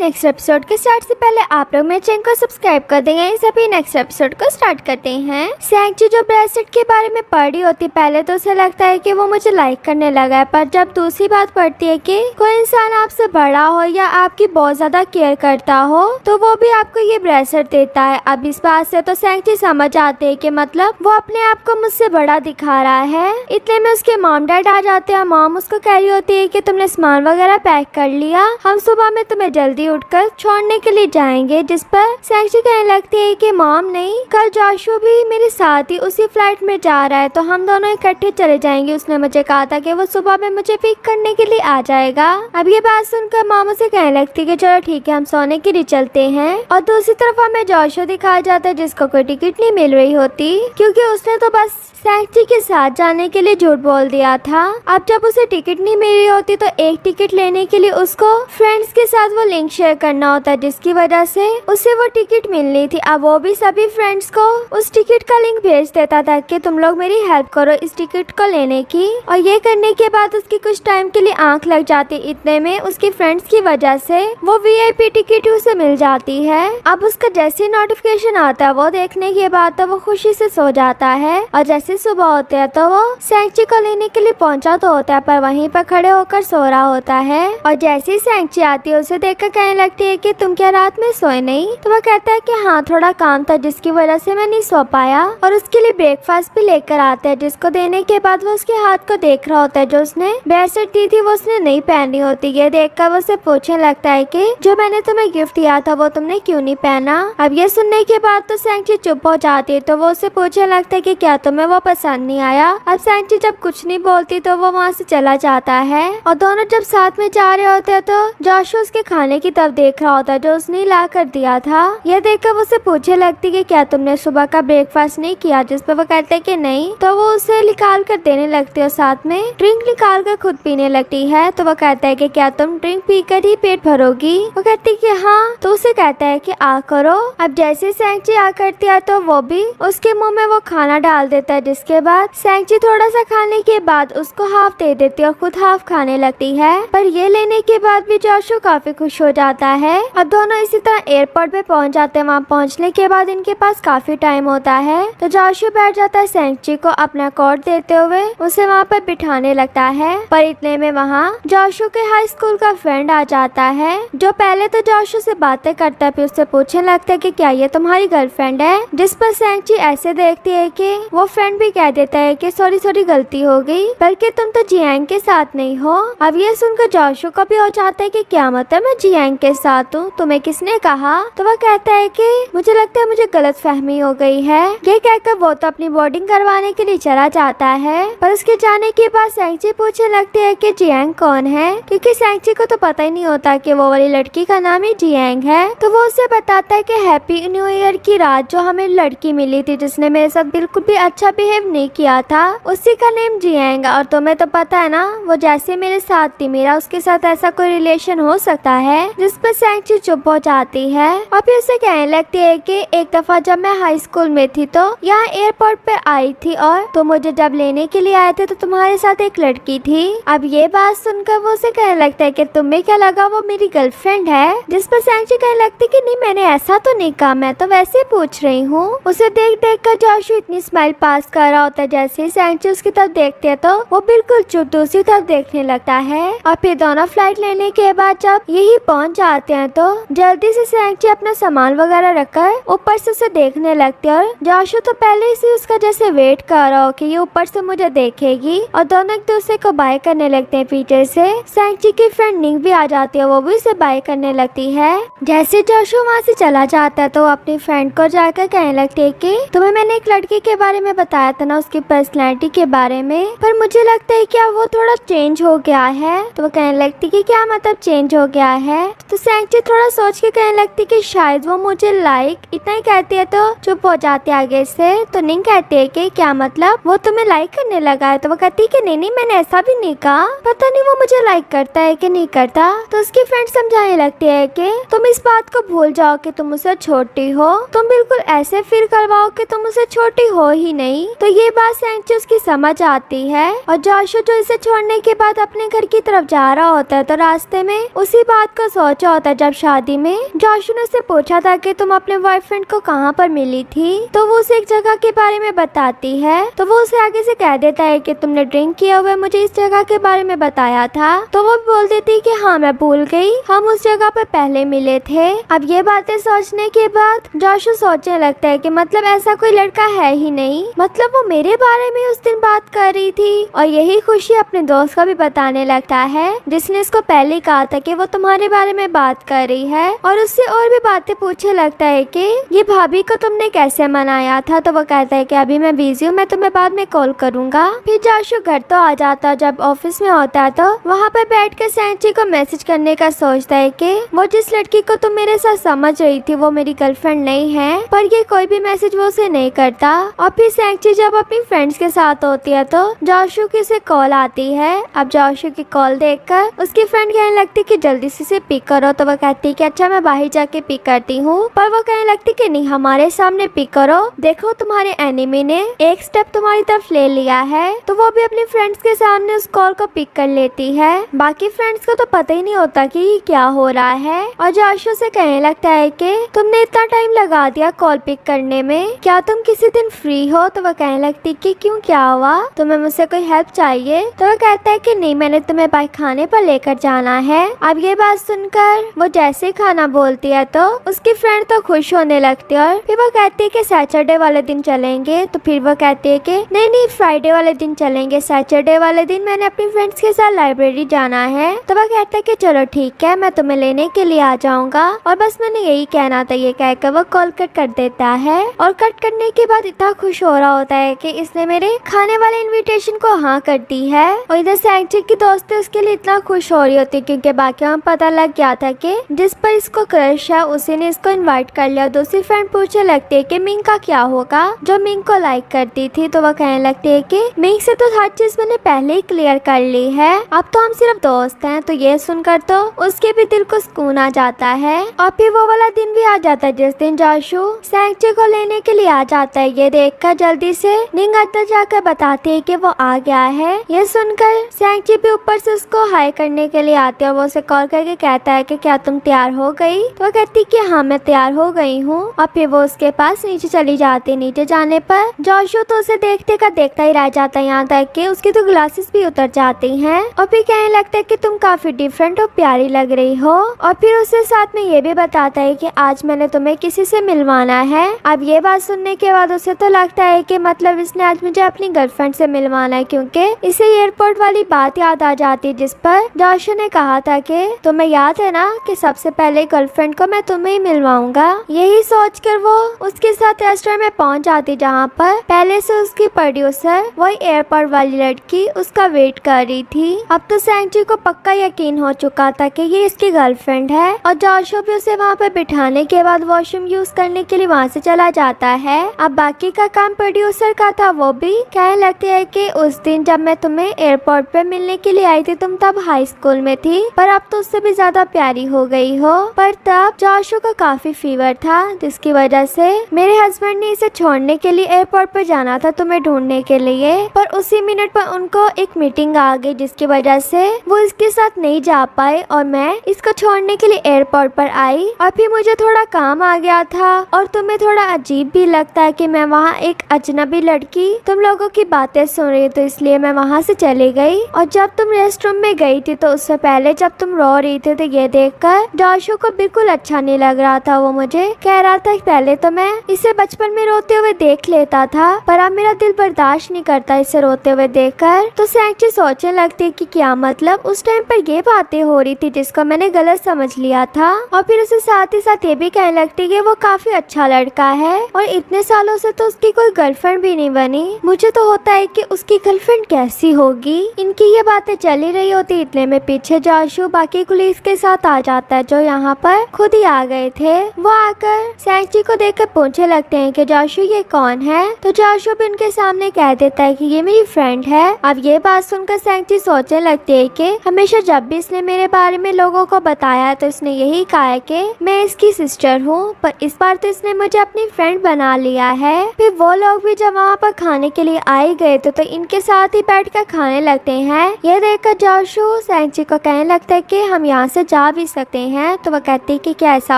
Next episode के start से पहले आप लोग मेरे चैनल को सब्सक्राइब कर देंगे। इस अभी नेक्स्ट एपिसोड को स्टार्ट करते हैं। सैंची जो ब्रेसलेट के बारे में पढ़ रही होती पहले तो उसे लगता है कि वो मुझे लाइक करने लगा है, पर जब दूसरी बात पढ़ती है कि कोई इंसान आपसे बड़ा हो या आपकी बहुत ज्यादा केयर करता हो तो वो भी आपको ये ब्रेसलेट देता है। अब इस बात से तो सैंची समझ आते है कि मतलब वो अपने आप को मुझसे बड़ा दिखा रहा है। इतने में उसके मॉम डैड आ जाते हैं। मॉम उसको कह रही होती है कि तुमने सामान वगैरह पैक कर लिया, हम सुबह में तुम्हें जल्दी उठकर छोड़ने के लिए जाएंगे। जिस पर सैंची कहने लगती है कि मॉम नहीं, कल जोशुआ भी मेरे साथ ही उसी फ्लाइट में जा रहा है तो हम दोनों इकट्ठे चले जाएंगे। उसने मुझे कहा था कि वो सुबह में मुझे पिक करने के लिए आ जाएगा। अब ये बात सुनकर मॉम उसे कहने लगती है कि चलो ठीक है, हम सोने के लिए चलते हैं। और दूसरी तरफ हमें जोशुआ दिखाया जाता है जिसको कोई टिकट नहीं मिल रही होती क्योंकि उसने तो बस सैंची के साथ जाने के लिए झूठ बोल दिया था। अब जब उसे टिकट नहीं मिल रही होती तो एक टिकट लेने के लिए उसको फ्रेंड्स के साथ वो लिंक शेयर करना होता है जिसकी वजह से उसे वो टिकट मिलनी थी। अब वो भी सभी फ्रेंड्स को उस टिकट का लिंक भेज देता था कि तुम लोग मेरी हेल्प करो इस टिकट को लेने की। और ये करने के बाद उसकी कुछ टाइम के लिए आंख लग जाती। इतने में उसके फ्रेंड्स की वजह से वो VIP टिकट उसे मिल जाती है। अब उसका जैसे नोटिफिकेशन आता है वो देखने के बाद तो वो खुशी से सो जाता है। और जैसे सुबह होते हैं तो वो सैंची को लेने के लिए पहुंचा तो होता है पर वहीं पर खड़े होकर सो रहा होता है। और जैसे ही सैंची आती है उसे देखकर कहने लगती है कि तुम क्या रात में सोए नहीं? तो वो कहता है कि हाँ थोड़ा काम था जिसकी वजह से मैं नहीं सो पाया। और उसके लिए ब्रेकफास्ट भी लेकर आता है जिसको देने के बाद वो उसके हाथ को देख रहा होता है जो उसने ब्रेसलेट दी थी वो उसने नहीं पहनी होती। ये देखकर वो उसे पूछने लगता है कि जो मैंने तुम्हें गिफ्ट दिया था वो तुमने क्यों नहीं पहना? अब ये सुनने के बाद तो सैंची चुप हो जाती है तो वो उसे पूछने लगता है कि क्या तुम्हें वो पसंद नहीं आया? अब सैंची जब कुछ नहीं बोलती तो वो वहाँ से चला जाता है। और दोनों जब साथ में जा रहे होते हैं तो जोशुआ उसके खाने की तरफ देख रहा होता है जो उसने ला कर दिया था। यह देखकर वो उसे पूछने लगती कि क्या तुमने सुबह का ब्रेकफास्ट नहीं किया? जिस पर वो कहते हैं कि नहीं। तो वो उसे निकाल कर देने लगती है और साथ में ड्रिंक निकाल कर खुद पीने लगती है। तो वो कहता है कि क्या तुम ड्रिंक पीकर ही पेट भरोगी? वो कहती है कि हाँ। तो उसे कहता है कि आ करो। अब जैसे सैंची आ करती है तो वो भी उसके मुंह में वो खाना डाल देता है जिसके बाद सैंची थोड़ा सा खाने के बाद उसको हाफ दे देती है और खुद हाफ खाने लगती है। पर ये लेने के बाद भी जोशुआ काफी खुश हो जाता है। अब दोनों इसी तरह एयरपोर्ट पे पहुंच जाते हैं। वहाँ पहुंचने के बाद इनके पास काफी टाइम होता है तो जोशुआ बैठ जाता है सैंची को अपना कोट देते हुए उसे वहाँ पर बिठाने लगता है। पर इतने में वहाँ जोशुआ के हाई स्कूल का फ्रेंड आ जाता है जो पहले तो जोशुआ से बातें करता है फिर उससे पूछने लगता है कि क्या ये तुम्हारी गर्लफ्रेंड है? जिस पर सैंची ऐसे देखती है कि वो फ्रेंड भी कह देता है कि सॉरी गलती हो गई, बल्कि तुम तो जियांग के साथ नहीं हो। अब ये सुनकर जोशुआ को भी हो जाता है कि क्या मतलब मैं जियांग के साथ हूँ, तुम्हें किसने कहा? तो वह कहता है कि मुझे लगता है मुझे गलत फहमी हो गई है। ये कहकर वो तो अपनी बोर्डिंग करवाने के लिए चला जाता है। पर उसके जाने के बाद सैंची पूछने लगती है कि जियांग कौन है क्योंकि सैंची को तो पता ही नहीं होता कि वो वाली लड़की का नाम ही जियांग है। तो वो उसे बताता है कि हैप्पी न्यू ईयर की रात जो हमें लड़की मिली थी जिसने मेरे साथ बिल्कुल भी अच्छा बिहेव नहीं किया था उसी का नेम जियांग। और तुम्हें तो पता है ना वो जैसे मेरे साथ थी मेरा उसके साथ ऐसा कोई रिलेशन हो सकता है। जिस पर सैंची चुप हो जाती है और फिर उसे कहने लगती है कि एक दफा जब मैं हाई स्कूल में थी तो यहाँ एयरपोर्ट पे आई थी और तो मुझे जब लेने के लिए आए थे तो तुम्हारे साथ एक लड़की थी। अब ये बात सुनकर वो उसे कहने लगता है कि तुम्हें क्या लगा वो मेरी गर्लफ्रेंड है? जिस पर सैंची कहने लगती कि नहीं मैंने ऐसा तो नहीं कहा, मैं तो वैसे पूछ रही हूँ। उसे देख देख कर जोशुआ इतनी स्माइल पास कर रहा होता है जैसे सैंची उसकी तरफ देखते हैं तो वो बिल्कुल चुप दूसरी तरफ देखने लगता है। और फिर दोनों फ्लाइट लेने के बाद जब यही पहुंच जाते हैं तो जल्दी से सैंची अपना सामान वगैरह रखकर ऊपर से उसे देखने लगती है। और जोशुआ तो पहले से उसका जैसे वेट कर रहा हो कि ये ऊपर से मुझे देखेगी और दोनों एक दूसरे को बाय करने लगते हैं। पीछे से सैंची की फ्रेंड निंग भी आ जाती है, वो भी उसे बाय करने लगती है। जैसे जोशुआ वहाँ से चला जाता है तो अपनी फ्रेंड को जाकर कहने लगती है कि तुम्हें मैंने एक लड़की के बारे में बताया था ना, उसकी पर्सनैलिटी के बारे में, पर मुझे लगता है क्या वो थोड़ा चेंज हो गया है। तो वो कहने लगती कि क्या मतलब चेंज हो गया है? तो सैंची थोड़ा सोच के कहने लगती कि शायद वो मुझे इतना ही कहती है तो चुप हो जाती है आगे से। तो निंग कहती है कि क्या मतलब वो तुम्हें लाइक करने लगा है? तो वो कहती है कि नहीं मैंने ऐसा भी नहीं कहा, पता नहीं वो मुझे लाइक करता है कि नहीं करता। तो उसकी फ्रेंड समझाने लगती है कि तुम इस बात को भूल जाओ कि तुम उसे छोटी हो, तुम बिल्कुल ऐसे फील करवाओ कि तुम उसे छोटी हो ही नहीं। तो ये बात सैंची उसकी समझ आती है। और जोशुआ जो इसे छोड़ने के बाद अपने घर की तरफ जा रहा होता है तो रास्ते में उसी बात को सोच पहुंचा होता है जब शादी में जोशु ने उससे पूछा था कि तुम अपने बॉयफ्रेंड को कहाँ पर मिली थी, तो वो उसे एक जगह के बारे में बताती है। तो वो उसे आगे से कह देता है कि तुमने ड्रिंक किया हुआ मुझे इस जगह के बारे में बताया था। तो वो बोल देती कि हाँ मैं भूल गई, हम उस जगह पर पहले मिले थे। अब ये बातें सोचने के बाद जोशु सोचने लगता है कि मतलब ऐसा कोई लड़का है ही नहीं, मतलब वो मेरे बारे में उस दिन बात कर रही थी। और यही खुशी अपने दोस्त को भी बताने लगता है जिसने इसको पहले कहा था कि वो तुम्हारे बारे में बात कर रही है, और उससे और भी बातें पूछने लगता है कि ये भाभी को तुमने कैसे मनाया था। तो वो कहता है कि अभी मैं बिजी हूँ, मैं तुम्हें बाद में कॉल करूंगा। फिर जोशु घर तो आ जाता, जब ऑफिस में होता है तो वहाँ पर बैठ कर सैंची को मैसेज करने का सोचता है कि वो जिस लड़की को तुम मेरे साथ समझ रही थी वो मेरी गर्लफ्रेंड नहीं है, पर ये कोई भी मैसेज वो उसे नहीं करता। और फिर सैंची जब अपनी फ्रेंड्स के साथ होती है तो जोशु की उसे कॉल आती है। अब जोशु की कॉल देखकर उसकी फ्रेंड कहने लगती कि जल्दी से इसे पिक करो। तो वो कहती कि अच्छा मैं बाहर जाके पिक करती हूँ, पर वो कहने लगती कि नहीं हमारे सामने पिक करो, देखो तुम्हारे एनिमी ने एक स्टेप तुम्हारी तरफ ले लिया है। तो वो भी अपनी फ्रेंड्स के सामने उस कॉल को पिक कर लेती है। बाकी फ्रेंड्स को तो पता ही नहीं होता कि क्या हो रहा है। और जोशु से कहने लगता है कि तुमने इतना टाइम लगा दिया कॉल पिक करने में, क्या तुम किसी दिन फ्री हो। तो वो कहने लगती कि क्यों क्या हुआ, तुम्हें मुझसे कोई हेल्प चाहिए। तो वो कहता है कि नहीं मैंने तुम्हें बाहर खाने पर लेकर जाना है। अब ये बात सुनकर वो जैसे खाना बोलती है तो उसकी फ्रेंड तो खुश होने लगती है। और फिर वो कहती है कि सैटरडे वाले दिन चलेंगे। तो फिर वो कहती है कि नहीं नहीं फ्राइडे वाले दिन चलेंगे, सैटरडे वाले दिन मैंने अपनी फ्रेंड्स के साथ लाइब्रेरी जाना है। तो वो कहता है कि चलो ठीक है मैं तुम्हें लेने के लिए आ जाऊंगा, और बस मैंने यही कहना था। ये कहकर वो कॉल कट कर देता है, और कट करने के बाद इतना खुश हो रहा होता है कि इसने मेरे खाने वाले इनविटेशन को हाँ कर दी है। और इधर सैंची की दोस्ती उसके लिए इतना खुश हो रही होती है क्योंकि बाकियों को पता लग गया था कि जिस पर इसको क्रश है उसी ने इसको इनवाइट कर लिया। दूसरी फ्रेंड पूछने लगती है कि मिंग का क्या होगा, जो मिंग को लाइक करती थी। तो वो कहने लगती है कि मिंग से तो हर चीज मैंने पहले ही क्लियर कर ली है, अब तो हम सिर्फ दोस्त हैं। तो ये सुनकर तो उसके भी दिल को सुकून आ जाता है। और फिर वो वाला दिन भी आ जाता है जिस दिन जोशु सैंची को लेने के लिए आ जाता है। ये देखकर जल्दी से निंग अंदर जाकर बताती है कि वो आ गया है। ये सुनकर सैंची भी ऊपर से उसको हाई करने के लिए आती है, और वो उसे कॉल करके कहता है कि क्या तुम तैयार हो गई। तो वो कहती कि हाँ मैं तैयार हो गई हूँ। और फिर वो उसके पास नीचे चली जाती। नीचे जाने पर जोशु तो उसे देखते का देखता ही रह जाता है, यहाँ तक कि उसकी तो ग्लासेस भी उतर जाती हैं। और फिर कहने लगता है कि तुम काफी डिफरेंट और प्यारी लग रही हो। और फिर उसे साथ में ये भी बताता है कि आज मैंने तुम्हें किसी से मिलवाना है। अब ये बात सुनने के बाद उसे तो लगता है कि मतलब इसने आज मुझे अपनी गर्लफ्रेंड से मिलवाना है, क्योंकि इसे एयरपोर्ट वाली बात याद आ जाती है जिस पर जोशु ने कहा था कि तुम्हें याद है ना कि सबसे पहले गर्लफ्रेंड को मैं तुम्हें ही मिलवाऊंगा। यही सोचकर वो उसके साथ रेस्टोरेंट में पहुंच जाती जहाँ पर पहले से उसकी प्रोड्यूसर वही एयरपोर्ट वाली लड़की उसका वेट कर रही थी। अब तो सैंची को पक्का यकीन हो चुका था कि ये इसकी गर्लफ्रेंड है। और जोशु भी उसे वहाँ पर बिठाने के बाद वॉशरूम यूज करने के लिए वहाँ से चला जाता है। अब बाकी का काम प्रोड्यूसर का था। वो भी कहने लगते है कि उस दिन जब मैं तुम्हें एयरपोर्ट पे मिलने के लिए आई थी तुम तब हाई स्कूल में थी, पर अब तो उससे भी ज्यादा प्यारी हो गई हो। पर तब जोशु को काफी फीवर था जिसकी वजह से मेरे हस्बैंड ने इसे छोड़ने के लिए एयरपोर्ट पर जाना था तुम्हें ढूंढने के लिए, पर उसी मिनट पर उनको एक मीटिंग आ गई जिसकी वजह से वो इसके साथ नहीं जा पाए, और मैं इसको छोड़ने के लिए एयरपोर्ट पर आई। और फिर मुझे थोड़ा काम आ गया था, और तुम्हें थोड़ा अजीब भी लगता है कि मैं वहाँ एक अजनबी लड़की तुम लोगों की बातें सुन रही, तो इसलिए मैं वहाँ से चली गई। और जब तुम रेस्ट रूम में गई थी तो उससे पहले जब तुम रो रही थी तो ये देखकर जोशु को बिल्कुल अच्छा नहीं लग रहा था। वो मुझे कह रहा था पहले तो मैं इसे बचपन में रोते हुए देख लेता था, पर अब मेरा दिल बर्दाश्त नहीं करता इसे रोते हुए देखकर। तो सैंची सोचने लगती कि क्या मतलब उस टाइम पर ये बातें हो रही थी जिसको मैंने गलत समझ लिया था। और फिर उसे साथ ही साथ ये भी कहने लगती कि वो काफी अच्छा लड़का है, और इतने सालों से तो उसकी कोई गर्लफ्रेंड भी नहीं बनी। मुझे तो होता है कि उसकी गर्लफ्रेंड कैसी होगी। इनकी ये बातें चली रही होती, इतने में पीछे जोशु बाकी पुलिस के साथ आ जाता है जो यहाँ पर खुद ही आ गए थे। वो आकर सैंची को देखकर पूछने लगते हैं कि जोशु ये कौन है। तो जोशु भी उनके सामने कह देता है कि ये मेरी फ्रेंड है। अब ये बात सुनकर सैंची सोचने लगती है कि हमेशा जब भी इसने मेरे बारे में लोगों को बताया तो इसने यही कहा है कि मैं इसकी सिस्टर हूँ, पर इस बार तो इसने मुझे अपनी फ्रेंड बना लिया है। फिर वो लोग भी जब वहाँ पर खाने के लिए आए गए तो इनके साथ ही बैठकर खाने लगते हैं। ये देखकर जोशु सैंची को कहने लगता है कि हम यहाँ से जा भी सकते हैं। तो वो कहती है कि क्या ऐसा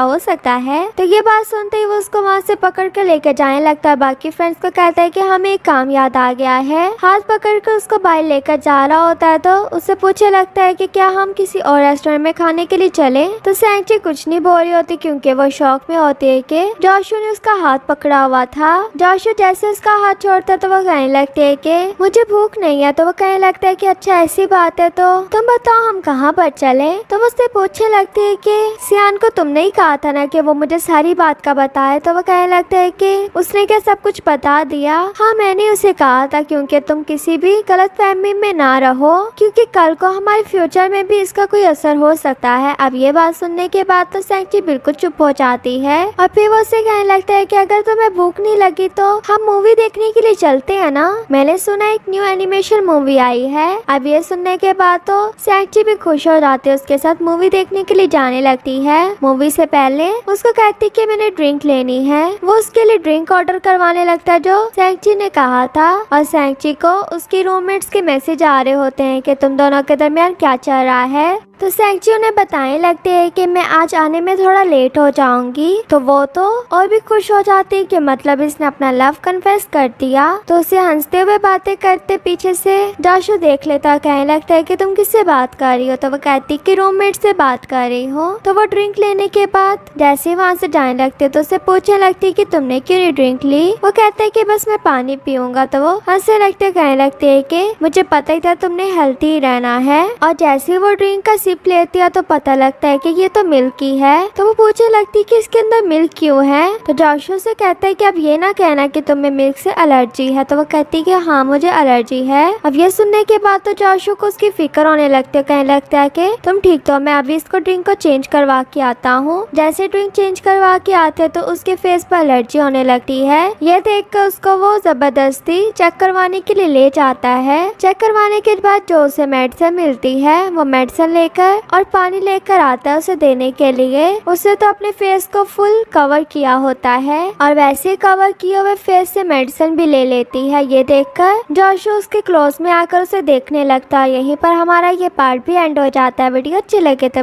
हो सकता है। तो ये बात सुनते ही वो उसको वहाँ से पकड़ कर लेकर जाने लगता है। बाकी फ्रेंड्स को कहता है कि हमें एक काम याद आ गया है। हाथ पकड़ कर उसको बाहर लेकर जा रहा होता है तो उससे पूछने लगता है कि क्या हम किसी और रेस्टोरेंट में खाने के लिए चले। तो सैंची कुछ नहीं बोल रही होती क्योंकि वो शौक में होती है कि जोशु ने उसका हाथ पकड़ा हुआ था। जोशु जैसे उसका हाथ छोड़ता तो वो कहने लगती है कि मुझे भूख नहीं है। तो वो कहने लगता है कि अच्छा ऐसी बात है तो तुम बताओ हम कहाँ पर चले। तो वो उससे पूछने लगती है कि सियान को तुमने ही कहा था ना कि वो मुझे सारी बात का बताए। तो वो कहने लगता है कि उसने क्या सब कुछ बता दिया। हाँ मैंने उसे कहा था क्योंकि तुम किसी भी गलतफहमी में ना रहो क्योंकि कल को हमारे फ्यूचर में भी इसका कोई असर हो सकता है। अब ये बात सुनने के बाद तो सैंची बिल्कुल चुप हो जाती है और फिर वो उसे कहने लगता है कि अगर तुम्हें भूख नहीं लगी तो हम मूवी देखने के लिए चलते हैं ना। मैंने सुना एक न्यू एनिमेशन मूवी आई है। अब ये सुनने के बाद तो सैंची भी खुश हो जाती है, उसके साथ मूवी देखने के लिए जाने लगती है। मूवी से पहले उसको कहती कि मैंने ड्रिंक लेनी है। वो उसके लिए ड्रिंक ऑर्डर करवाने लगता है जो सैंची ने कहा था और सैंची को उसकी रूममेट्स के मैसेज आ रहे होते हैं कि तुम दोनों के दरमियान क्या चल रहा है। तो सैंची उन्हें बताने लगते हैं कि मैं आज आने में थोड़ा लेट हो जाऊंगी। तो वो तो और भी खुश हो जाती है कि मतलब इसने अपना लव कन्फेस कर दिया। तो उसे हंसते हुए बातें करते पीछे से जोशु देख लेता, कहने लगता है कि तुम किससे बात कर रही हो। तो वो कहती कि रूममेट से बात कर रही हो। तो वो ड्रिंक लेने के बाद जैसे वहाँ से जाने लगते तो उसे पूछने लगती कि तुमने क्यों नहीं ड्रिंक ली। वो कहता है कि बस मैं पानी पीऊंगा। तो वो हंसने लगते कहने लगते है कि मुझे पता ही था तुमने हेल्थी रहना है। और जैसे वो ड्रिंक का सिप लेती है तो पता लगता है कि ये तो मिल्क की है। तो वो पूछने लगती कि इसके अंदर मिल्क क्यों है। तो जोशु से कहता है कि अब ये ना कहना कि तुम्हें मिल्क से एलर्जी है। तो वो कहती है कि हाँ मुझे एलर्जी है। अब ये सुनने के बाद तो जोशु को उसकी फिक्र होने लगती है, कहने लगता है कि तुम ठीक तो मैं अभी इसको ड्रिंक को चेंज करवा के आता हूँ। जैसे ड्रिंक चेंज करवा के आते तो उसके फेस पर एलर्जी होने लगती है। ये देख कर उसको वो जबरदस्ती चेक करवाने के लिए ले जाता है। चेक करवाने के बाद जो उसे मेडिसिन मिलती है वो मेडिसिन लेकर और पानी लेकर आता है उसे देने के लिए। उसे तो अपने फेस को फुल कवर किया होता है और वैसे कवर किए हुए फेस से मेडिसिन भी ले लेती है। ये देखकर जोशु उसके क्लोज में आकर उसे देखने लगता है। यहीं पर हमारा ये पार्ट भी एंड हो जाता है। वीडियो अच्छी लगे तो